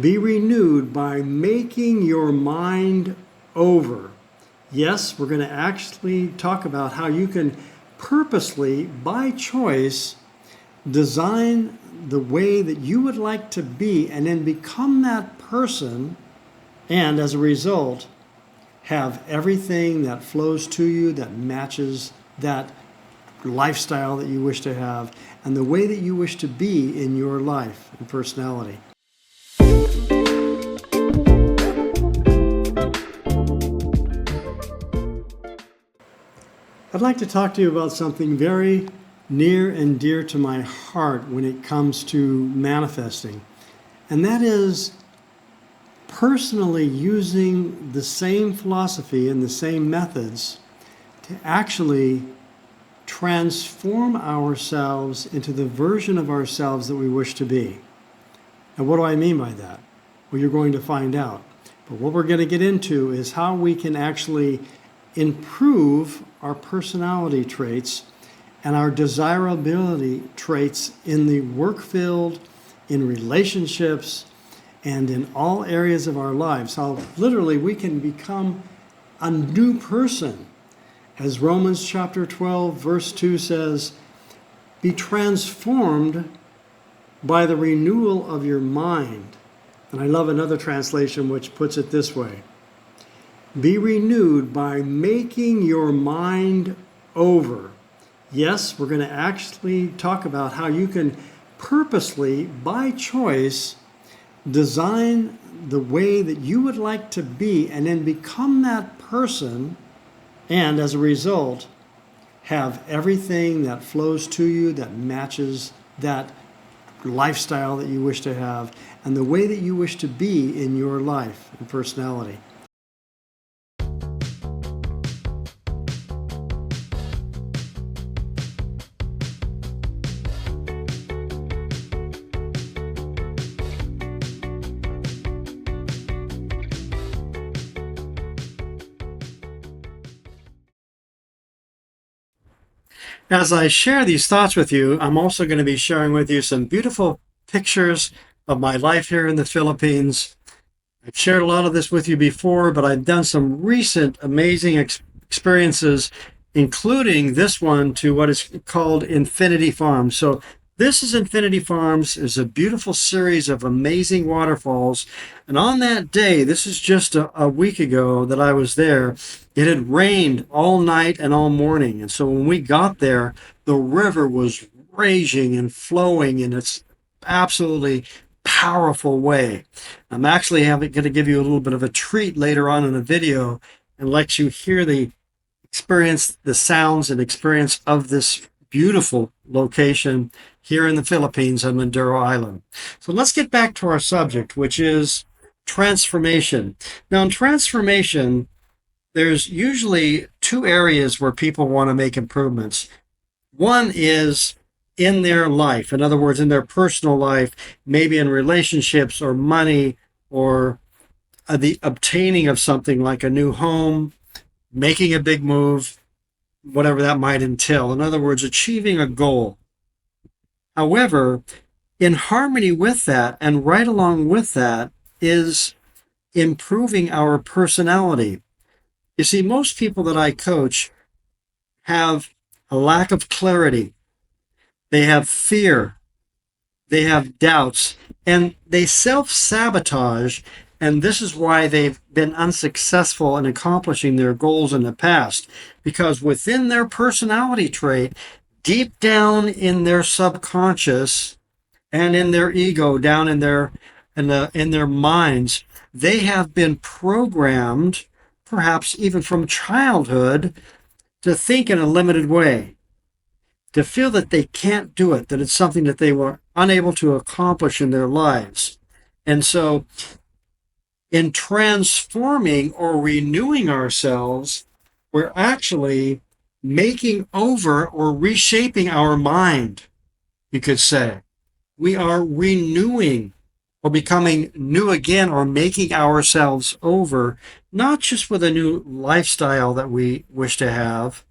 Be renewed by making your mind over. Yes, we're going to actually talk about how you can purposely, by choice, design the way that you would like to be and then become that person, and as a result, have everything that flows to you that matches that lifestyle that you wish to have and the way that you wish to be in your life and personality. I'd like to talk to you about something very near and dear to my heart when it comes to manifesting, and that is personally using the same philosophy and the same methods to actually transform ourselves into the version of ourselves that we wish to be. And what do I mean by that? Well, you're going to find out. But what we're going to get into is how we can actually improve our personality traits and our desirability traits in the work field, in relationships, and in all areas of our lives. How literally we can become a new person. As Romans chapter 12, verse 2 says, be transformed by the renewal of your mind. And I love another translation which puts it this way. Be renewed by making your mind over. Yes, we're going to actually talk about how you can purposely, by choice, design the way that you would like to be and then become that person, and as a result, have everything that flows to you that matches that lifestyle that you wish to have and the way that you wish to be in your life and personality. As I share these thoughts with you, I'm also going to be sharing with you some beautiful pictures of my life here in the Philippines. I've shared a lot of this with you before, but I've done some recent amazing experiences, including this one to what is called Infinity Farms. So this is Infinity Farms. It's a beautiful series of amazing waterfalls. And on that day, this is just a week ago that I was there, it had rained all night and all morning. And so when we got there, the river was raging and flowing in its absolutely powerful way. I'm actually going to give you a little bit of a treat later on in the video and let you hear the experience, the sounds and experience of this beautiful location here in the Philippines on Mindoro Island. So let's get back to our subject, which is transformation. Now, in transformation, there's usually two areas where people want to make improvements. One is in their life, in other words, in their personal life, maybe in relationships or money or the obtaining of something like a new home, making a big move, whatever that might entail. In other words, achieving a goal. However, in harmony with that and right along with that is improving our personality. You see, most people that I coach have a lack of clarity. They have fear. They have doubts. And they self-sabotage. And this is why they've been unsuccessful in accomplishing their goals in the past. Because within their personality trait, deep down in their subconscious and in their ego, down in their minds, they have been programmed, perhaps even from childhood, to think in a limited way, to feel that they can't do it, that it's something that they were unable to accomplish in their lives. And so in transforming or renewing ourselves, we're actually making over or reshaping our mind, you could say. We are renewing or becoming new again or making ourselves over, not just with a new lifestyle that we wish to have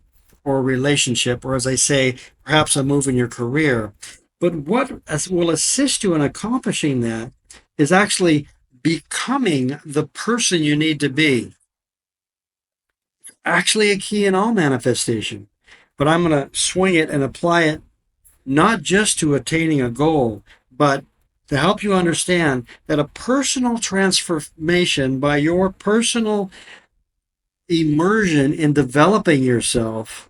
or relationship, or as I say, perhaps a move in your career, but what will assist you in accomplishing that is actually becoming the person you need to be. Actually, a key in all manifestation. But I'm going to swing it and apply it not just to attaining a goal, but to help you understand that a personal transformation by your personal immersion in developing yourself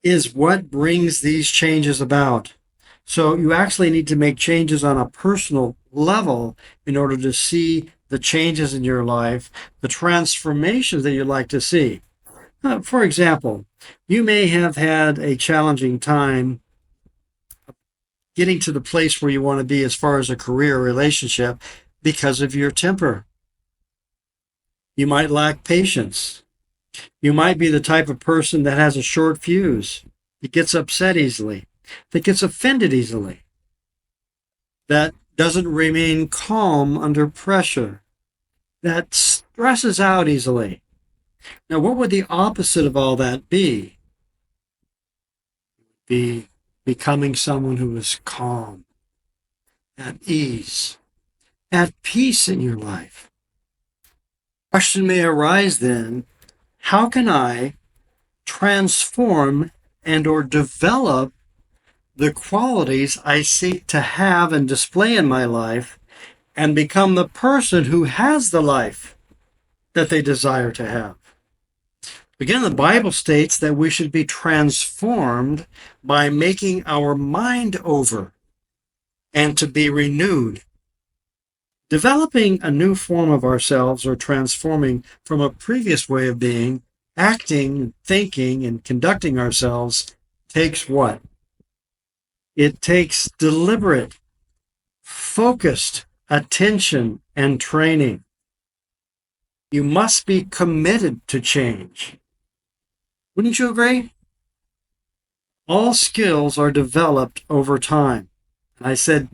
is what brings these changes about. So you actually need to make changes on a personal level in order to see the changes in your life, the transformations that you'd like to see. For example, you may have had a challenging time getting to the place where you want to be as far as a career or relationship because of your temper. You might lack patience. You might be the type of person that has a short fuse, that gets upset easily, that gets offended easily, that doesn't remain calm under pressure, that stresses out easily. Now, what would the opposite of all that be? Be becoming someone who is calm, at ease, at peace in your life. Question may arise then, how can I transform and or develop the qualities I seek to have and display in my life and become the person who has the life that they desire to have? Again, the Bible states that we should be transformed by making our mind over and to be renewed. Developing a new form of ourselves or transforming from a previous way of being, acting, thinking, and conducting ourselves takes what? It takes deliberate, focused attention and training. You must be committed to change. Wouldn't you agree? All skills are developed over time. And I said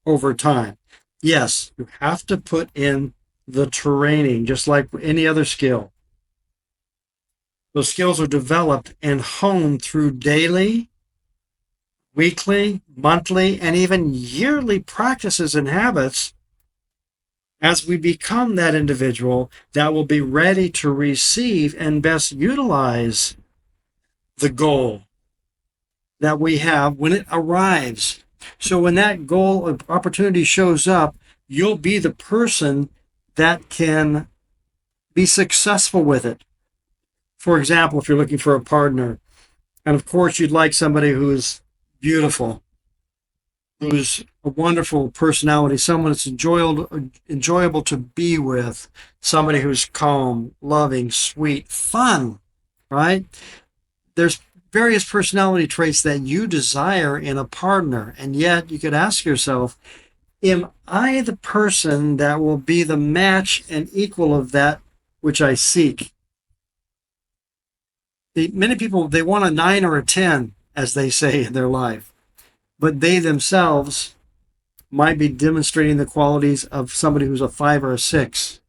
over time. Yes, you have to put in the training, just like any other skill. Those skills are developed and honed through daily, weekly, monthly, and even yearly practices and habits as we become that individual that will be ready to receive and best utilize the goal that we have when it arrives. So when that goal of opportunity shows up, you'll be the person that can be successful with it. For example, if you're looking for a partner, and of course you'd like somebody who's beautiful, who's a wonderful personality, someone that's enjoyable to be with, somebody who's calm, loving, sweet, fun, right? There's various personality traits that you desire in a partner, and yet you could ask yourself, am I the person that will be the match and equal of that which I seek? Many people, they want a 9 or a 10, as they say in their life, but they themselves might be demonstrating the qualities of somebody who's a 5 or a 6.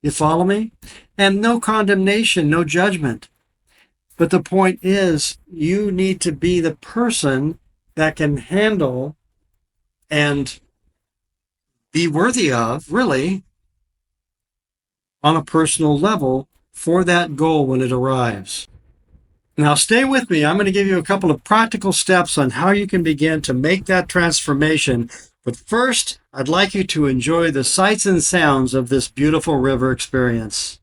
You follow me? And no condemnation, no judgment. But the point is, you need to be the person that can handle and be worthy of, really, on a personal level for that goal when it arrives. Now, stay with me. I'm going to give you a couple of practical steps on how you can begin to make that transformation. But first, I'd like you to enjoy the sights and sounds of this beautiful river experience.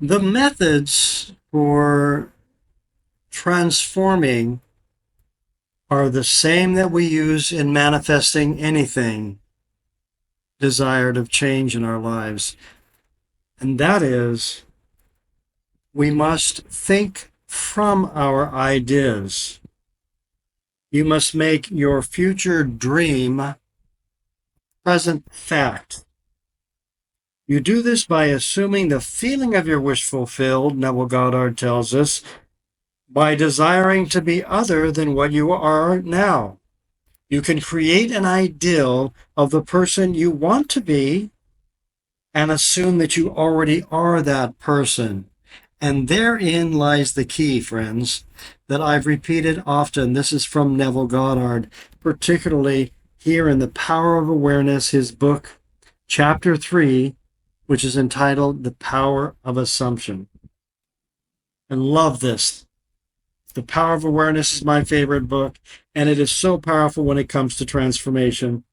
The methods for transforming are the same that we use in manifesting anything desired of change in our lives. And that is, we must think from our ideas. You must make your future dream present fact. You do this by assuming the feeling of your wish fulfilled, Neville Goddard tells us, by desiring to be other than what you are now. You can create an ideal of the person you want to be and assume that you already are that person. And therein lies the key, friends, that I've repeated often. This is from Neville Goddard, particularly here in The Power of Awareness, his book, Chapter 3, which is entitled The Power of Assumption. And love this. The Power of Awareness is my favorite book, and it is so powerful when it comes to transformation.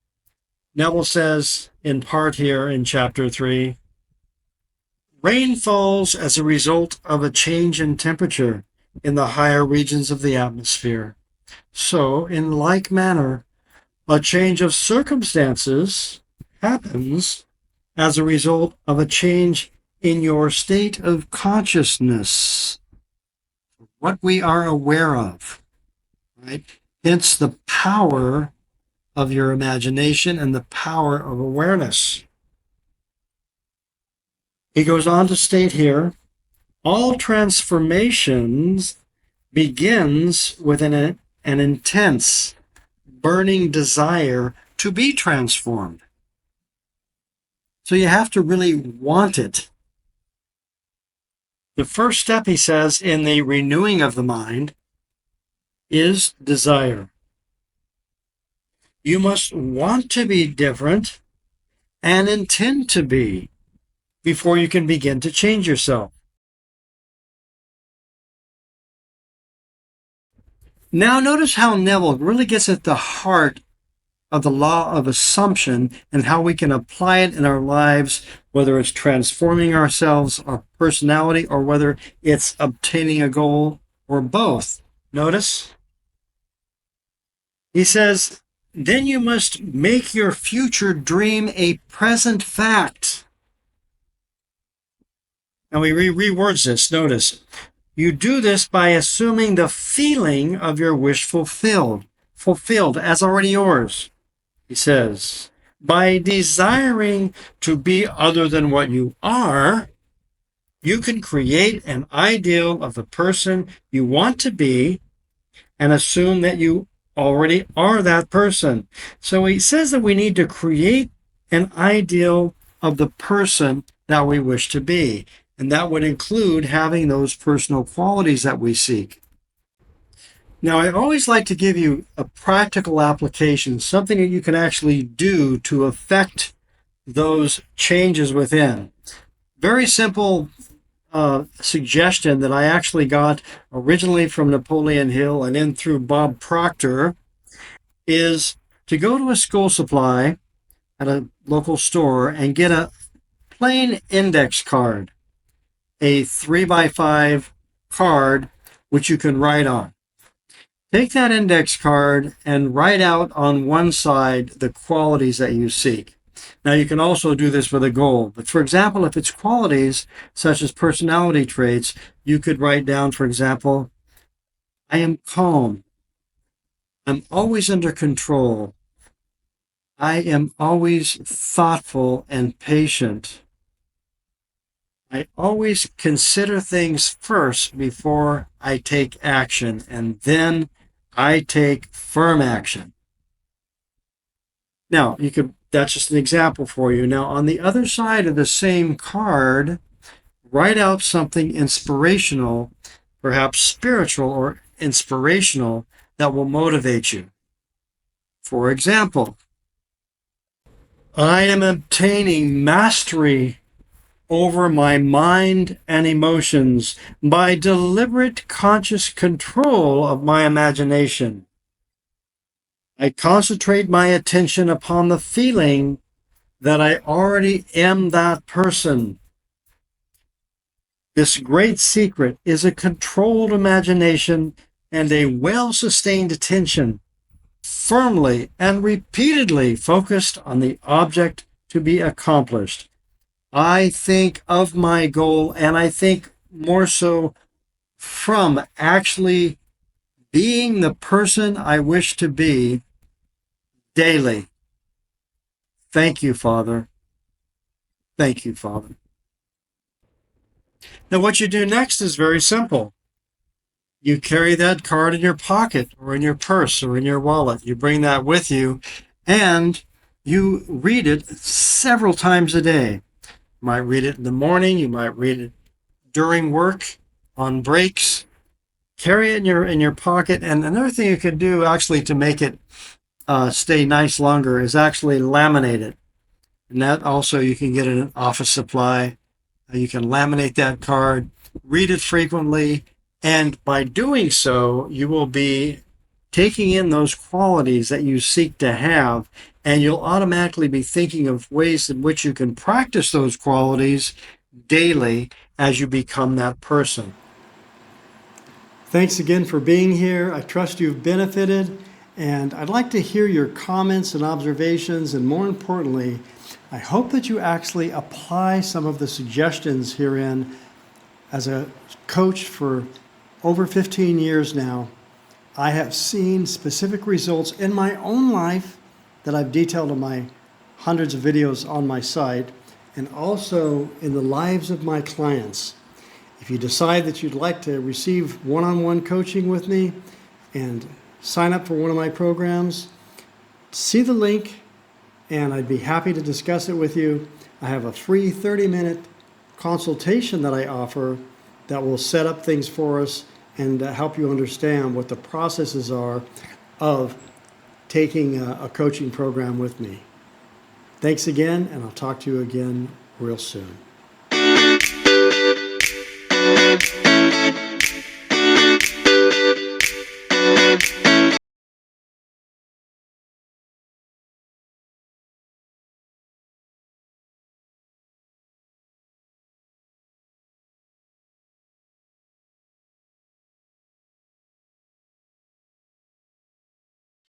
Neville says, in part here in Chapter 3, rain falls as a result of a change in temperature in the higher regions of the atmosphere. So, in like manner, a change of circumstances happens as a result of a change in your state of consciousness, what we are aware of, right? Hence the power of your imagination and the power of awareness. He goes on to state here, all transformations begins with an intense, burning desire to be transformed. So you have to really want it. The first step, he says, in the renewing of the mind is desire. You must want to be different and intend to be before you can begin to change yourself. Now notice how Neville really gets at the heart of the law of assumption and how we can apply it in our lives, whether it's transforming ourselves, our personality, or whether it's obtaining a goal, or both. Notice? He says, then you must make your future dream a present fact. And we rewords this, notice. You do this by assuming the feeling of your wish fulfilled as already yours. He says, by desiring to be other than what you are, you can create an ideal of the person you want to be and assume that you already are that person. So he says that we need to create an ideal of the person that we wish to be. And that would include having those personal qualities that we seek. Now, I always like to give you a practical application, something that you can actually do to affect those changes within. Very simple suggestion that I actually got originally from Napoleon Hill and then through Bob Proctor is to go to a school supply at a local store and get a plain index card, a 3x5 card which you can write on. Take that index card and write out on one side the qualities that you seek. Now, you can also do this with a goal. But for example, if it's qualities such as personality traits, you could write down, for example, I am calm. I'm always under control. I am always thoughtful and patient. I always consider things first before I take action, and then I take firm action. Now, that's just an example for you. Now, on the other side of the same card, write out something inspirational, perhaps spiritual or inspirational, that will motivate you. For example, I am obtaining mastery over my mind and emotions by deliberate conscious control of my imagination. I concentrate my attention upon the feeling that I already am that person. This great secret is a controlled imagination and a well-sustained attention, firmly and repeatedly focused on the object to be accomplished. I think of my goal, and I think more so from actually being the person I wish to be daily. Thank you, Father. Thank you, Father. Now, what you do next is very simple. You carry that card in your pocket or in your purse or in your wallet. You bring that with you, and you read it several times a day. You might read it in the morning. You might read it during work, on breaks. Carry it in your pocket. And another thing you can do actually to make it stay nice longer is actually laminate it. And that also you can get in an office supply. You can laminate that card, read it frequently, and by doing so, you will be taking in those qualities that you seek to have, and you'll automatically be thinking of ways in which you can practice those qualities daily as you become that person. Thanks again for being here. I trust you've benefited, and I'd like to hear your comments and observations, and more importantly, I hope that you actually apply some of the suggestions herein. As a coach for over 15 years now, I have seen specific results in my own life that I've detailed in my hundreds of videos on my site, and also in the lives of my clients. If you decide that you'd like to receive one-on-one coaching with me and sign up for one of my programs, see the link, and I'd be happy to discuss it with you. I have a free 30-minute consultation that I offer that will set up things for us and help you understand what the processes are of taking a coaching program with me. Thanks again, and I'll talk to you again real soon.